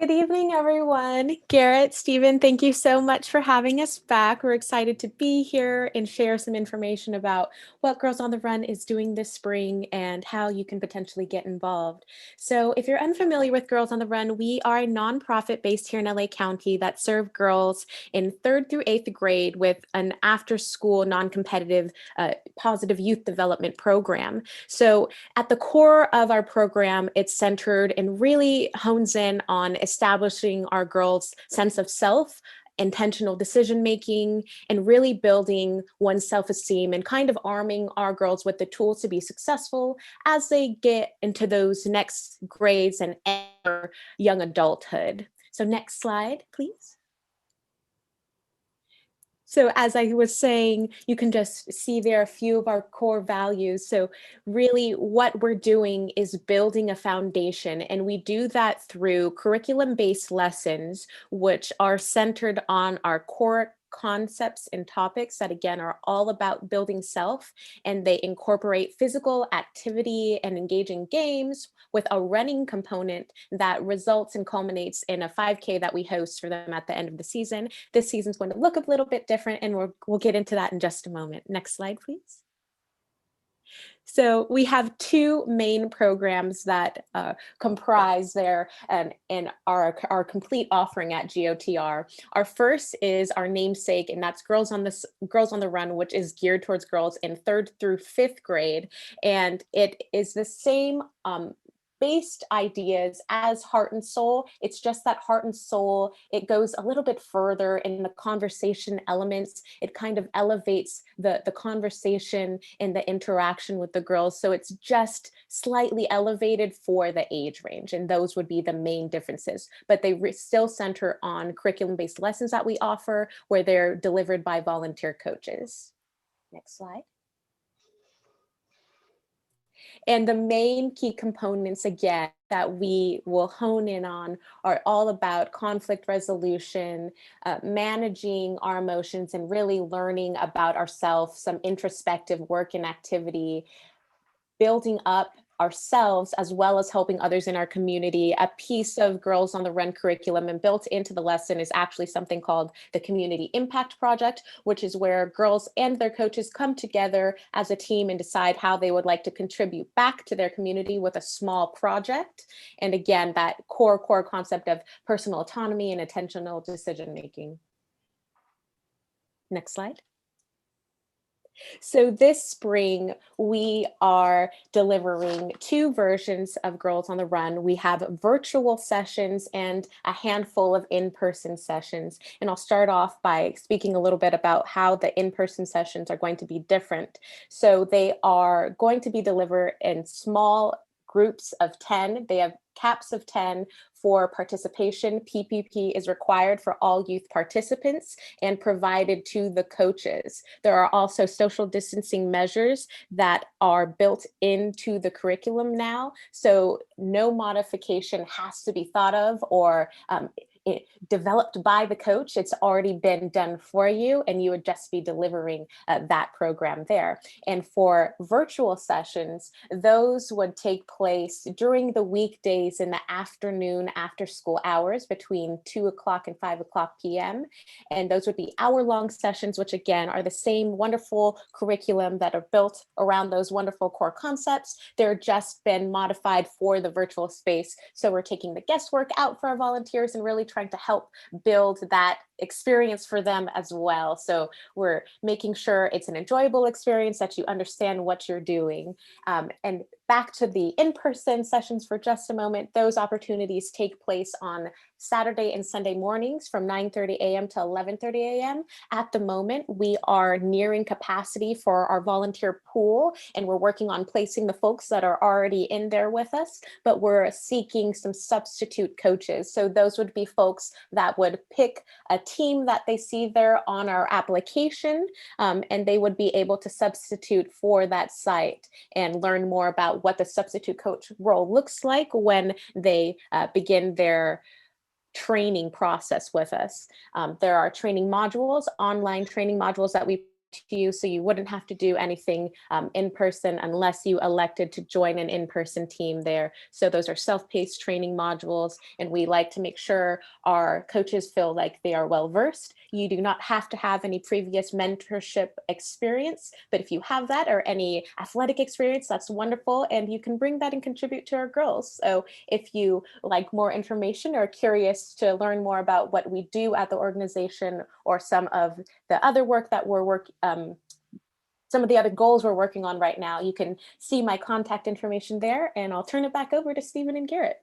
Good evening, everyone. Garrett, Stephen, thank you so much for having us back. We're excited to be here and share some information about what Girls on the Run is doing this spring and how you can potentially get involved. So if you're unfamiliar with Girls on the Run, we are a nonprofit based here in LA County that serve girls in 3rd through 8th grade with an after-school, non-competitive, positive youth development program. So at the core of our program, it's centered and really hones in on establishing our girls' sense of self, intentional decision making, and really building one's self-esteem and kind of arming our girls with the tools to be successful as they get into those next grades and enter young adulthood. So next slide, please. So as I was saying, you can just see there a few of our core values. So really what we're doing is building a foundation, and we do that through curriculum-based lessons, which are centered on our core concepts and topics that again are all about building self, and they incorporate physical activity and engaging games with a running component that results and culminates in a 5K that we host for them at the end of the season. This season's going to look a little bit different, and we'll get into that in just a moment. Next slide, please. So we have two main programs that comprise there and our complete offering at GOTR. Our first is our namesake, and that's Girls on the Run, which is geared towards girls in 3rd through 5th grade, and it is the same based ideas as Heart and Soul. It's just that Heart and Soul, it goes a little bit further in the conversation elements. It kind of elevates the conversation and the interaction with the girls. So it's just slightly elevated for the age range. And those would be the main differences. But they still center on curriculum-based lessons that we offer where they're delivered by volunteer coaches. Next slide. And the main key components, again, that we will hone in on are all about conflict resolution, managing our emotions, and really learning about ourselves, some introspective work and activity, building up ourselves as well as helping others in our community. A piece of Girls on the Run curriculum and built into the lesson is actually something called the Community Impact Project, which is where girls and their coaches come together as a team and decide how they would like to contribute back to their community with a small project. And again, that core concept of personal autonomy and intentional decision making. Next slide. So this spring, we are delivering two versions of Girls on the Run. We have virtual sessions and a handful of in-person sessions. And I'll start off by speaking a little bit about how the in-person sessions are going to be different. So they are going to be delivered in small groups of 10. They have caps of 10 for participation. PPP is required for all youth participants and provided to the coaches. There are also social distancing measures that are built into the curriculum now, so no modification has to be thought of or developed by the coach. It's already been done for you, and you would just be delivering that program there. And for virtual sessions, those would take place during the weekdays in the afternoon after school hours between 2 o'clock and 5 o'clock p.m. And those would be hour-long sessions, which again are the same wonderful curriculum that are built around those wonderful core concepts. They're just been modified for the virtual space. So we're taking the guesswork out for our volunteers and really trying to help build that experience for them as well. So we're making sure it's an enjoyable experience, that you understand what you're doing. And back to the in-person sessions for just a moment, those opportunities take place on Saturday and Sunday mornings from 9:30 a.m. to 11:30 a.m. At the moment, we are nearing capacity for our volunteer pool, and we're working on placing the folks that are already in there with us, but we're seeking some substitute coaches. So those would be folks that would pick a team that they see there on our application, and they would be able to substitute for that site and learn more about what the substitute coach role looks like when they begin their training process with us. There are training modules, online training modules that we to you, so you wouldn't have to do anything in person unless you elected to join an in-person team there. So those are self-paced training modules, and we like to make sure our coaches feel like they are well versed. You do not have to have any previous mentorship experience, but if you have that or any athletic experience, that's wonderful, and you can bring that and contribute to our girls. So if you like more information or are curious to learn more about what we do at the organization or some of the other work that some of the other goals we're working on right now, you can see my contact information there, and I'll turn it back over to Stephen and Garrett.